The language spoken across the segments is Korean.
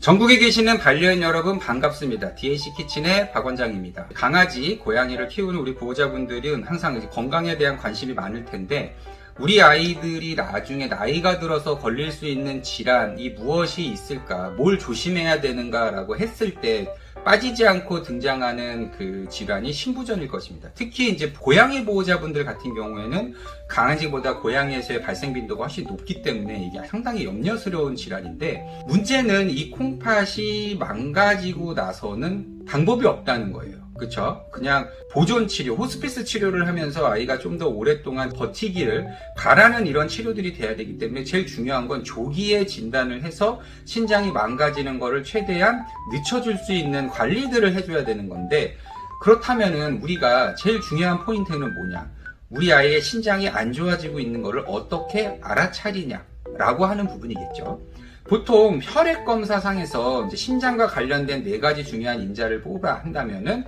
전국에 계시는 반려인 여러분 반갑습니다. DAC 키친의 박 원장입니다. 강아지, 고양이를 키우는 우리 보호자분들은 항상 건강에 대한 관심이 많을 텐데 우리 아이들이 나중에 나이가 들어서 걸릴 수 있는 질환이 무엇이 있을까, 뭘 조심해야 되는가라고 했을 때 빠지지 않고 등장하는 그 질환이 신부전일 것입니다. 특히 이제 고양이 보호자분들 같은 경우에는 강아지보다 고양이에서의 발생 빈도가 훨씬 높기 때문에 이게 상당히 염려스러운 질환인데, 문제는 이 콩팥이 망가지고 나서는 방법이 없다는 거예요. 그쵸? 그냥 보존 치료, 호스피스 치료를 하면서 아이가 좀 더 오랫동안 버티기를 바라는 이런 치료들이 돼야 되기 때문에 제일 중요한 건 조기에 진단을 해서 신장이 망가지는 거를 최대한 늦춰줄 수 있는 관리들을 해줘야 되는 건데, 그렇다면은 우리가 제일 중요한 포인트는 뭐냐? 우리 아이의 신장이 안 좋아지고 있는 거를 어떻게 알아차리냐? 라고 하는 부분이겠죠. 보통 혈액 검사상에서 이제 신장과 관련된 4가지 중요한 인자를 뽑아 한다면은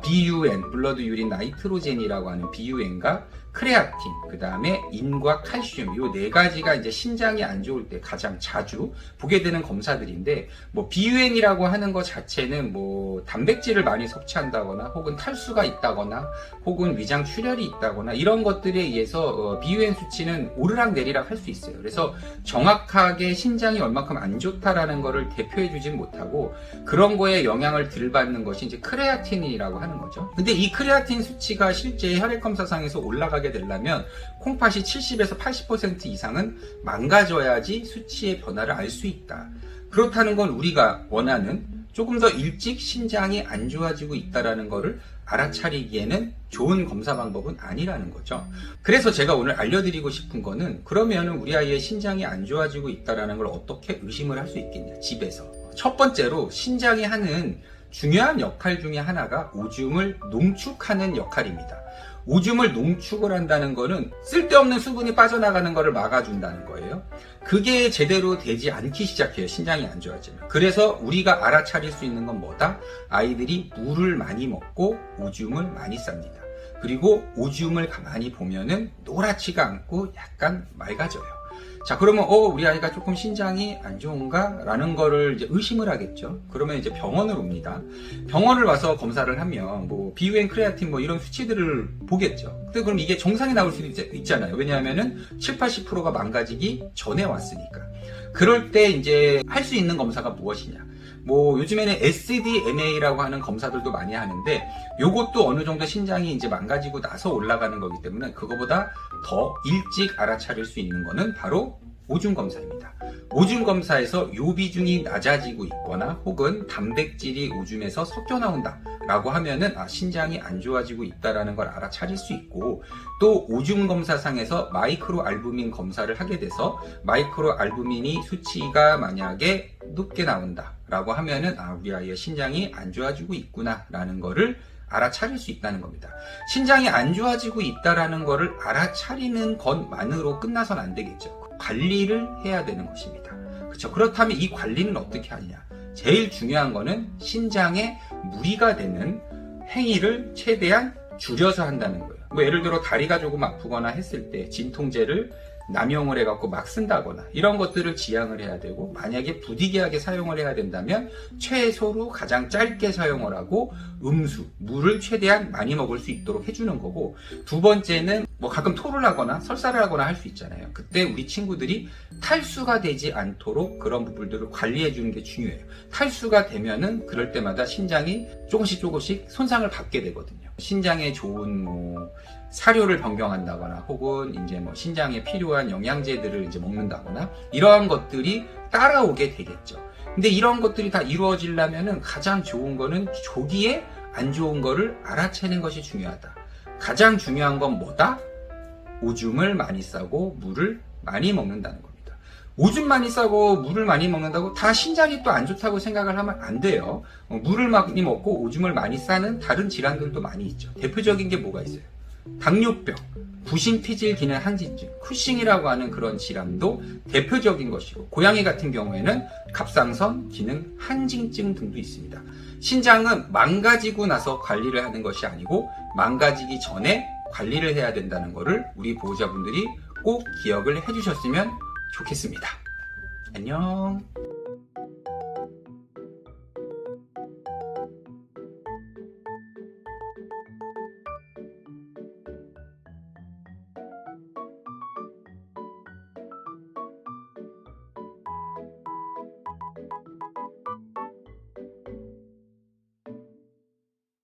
BUN, 블러드 유린 나이트로젠이라고 하는 BUN과 크레아틴, 그 다음에 인과 칼슘, 요 4가지가 이제 신장이 안 좋을 때 가장 자주 보게 되는 검사들인데, 뭐 BUN이라고 하는 것 자체는 뭐 단백질을 많이 섭취한다거나 혹은 탈수가 있다거나 혹은 위장 출혈이 있다거나 이런 것들에 의해서 BUN 수치는 오르락내리락 할 수 있어요. 그래서 정확하게 신장이 얼마큼 안 좋다라는 거를 대표해 주진 못하고 그런 거에 영향을 덜 받는 것이 이제 크레아틴이라고 하는 거죠. 근데 이 크레아틴 수치가 실제 혈액 검사상에서 올라가게 되려면 콩팥이 70에서 80% 이상은 망가져야지 수치의 변화를 알 수 있다. 그렇다는 건 우리가 원하는 조금 더 일찍 신장이 안 좋아지고 있다는 거를 알아차리기에는 좋은 검사 방법은 아니라는 거죠. 그래서 제가 오늘 알려드리고 싶은 거는, 그러면 우리 아이의 신장이 안 좋아지고 있다는 걸 어떻게 의심을 할 수 있겠냐, 집에서. 첫 번째로 신장이 하는 중요한 역할 중에 하나가 오줌을 농축하는 역할입니다. 오줌을 농축을 한다는 거는 쓸데없는 수분이 빠져나가는 것을 막아준다는 거예요. 그게 제대로 되지 않기 시작해요, 신장이 안 좋아지면. 그래서 우리가 알아차릴 수 있는 건 뭐다? 아이들이 물을 많이 먹고 오줌을 많이 쌉니다. 그리고 오줌을 가만히 보면은 노랗지가 않고 약간 맑아져요. 자, 그러면 우리 아이가 조금 신장이 안 좋은가? 라는 거를 이제 의심을 하겠죠. 그러면 이제 병원을 옵니다. 병원을 와서 검사를 하면 뭐 BUN, 크레아틴 뭐 이런 수치들을 보겠죠. 근데 그럼 이게 정상이 나올 수도 있잖아요. 왜냐하면은 70~80%가 망가지기 전에 왔으니까. 그럴 때 이제 할 수 있는 검사가 무엇이냐? 뭐 요즘에는 SDMA라고 하는 검사들도 많이 하는데, 요것도 어느 정도 신장이 이제 망가지고 나서 올라가는 거기 때문에 그거보다 더 일찍 알아차릴 수 있는 거는 바로 오줌 검사입니다. 오줌 검사에서 요 비중이 낮아지고 있거나 혹은 단백질이 오줌에서 섞여 나온다 라고 하면은 신장이 안 좋아지고 있다는 걸 알아차릴 수 있고, 또 오줌 검사상에서 마이크로 알부민 검사를 하게 돼서 마이크로 알부민이 수치가 만약에 높게 나온다 라고 하면은 우리 아이의 신장이 안 좋아지고 있구나 라는 거를 알아차릴 수 있다는 겁니다. 신장이 안 좋아지고 있다는 거를 알아차리는 것만으로 끝나선 안 되겠죠. 관리를 해야 되는 것입니다. 그렇죠? 그렇다면 이 관리는 어떻게 하느냐? 제일 중요한 거는 신장에 무리가 되는 행위를 최대한 줄여서 한다는 거예요. 뭐 예를 들어 다리가 조금 아프거나 했을 때 진통제를 남용을 해갖고 막 쓴다거나 이런 것들을 지양을 해야 되고, 만약에 부득이하게 사용을 해야 된다면 최소로 가장 짧게 사용을 하고 음수, 물을 최대한 많이 먹을 수 있도록 해주는 거고, 두 번째는 뭐 가끔 토를 하거나 설사를 하거나 할 수 있잖아요. 그때 우리 친구들이 탈수가 되지 않도록 그런 부분들을 관리해 주는 게 중요해요. 탈수가 되면은 그럴 때마다 신장이 조금씩 손상을 받게 되거든요. 신장에 좋은 뭐 사료를 변경한다거나 혹은 이제 뭐 신장에 필요한 영양제들을 이제 먹는다거나 이러한 것들이 따라오게 되겠죠. 근데 이런 것들이 다 이루어지려면은 가장 좋은 거는 조기에 안 좋은 거를 알아채는 것이 중요하다. 가장 중요한 건 뭐다? 오줌을 많이 싸고 물을 많이 먹는다는 겁니다. 오줌 많이 싸고 물을 많이 먹는다고 다 신장이 또 안 좋다고 생각을 하면 안 돼요. 물을 많이 먹고 오줌을 많이 싸는 다른 질환들도 많이 있죠. 대표적인 게 뭐가 있어요? 당뇨병, 부신피질 기능 항진증, 쿠싱이라고 하는 그런 질환도 대표적인 것이고, 고양이 같은 경우에는 갑상선 기능 항진증 등도 있습니다. 신장은 망가지고 나서 관리를 하는 것이 아니고 망가지기 전에 관리를 해야 된다는 것을 우리 보호자분들이 꼭 기억을 해주셨으면 좋겠습니다. 안녕.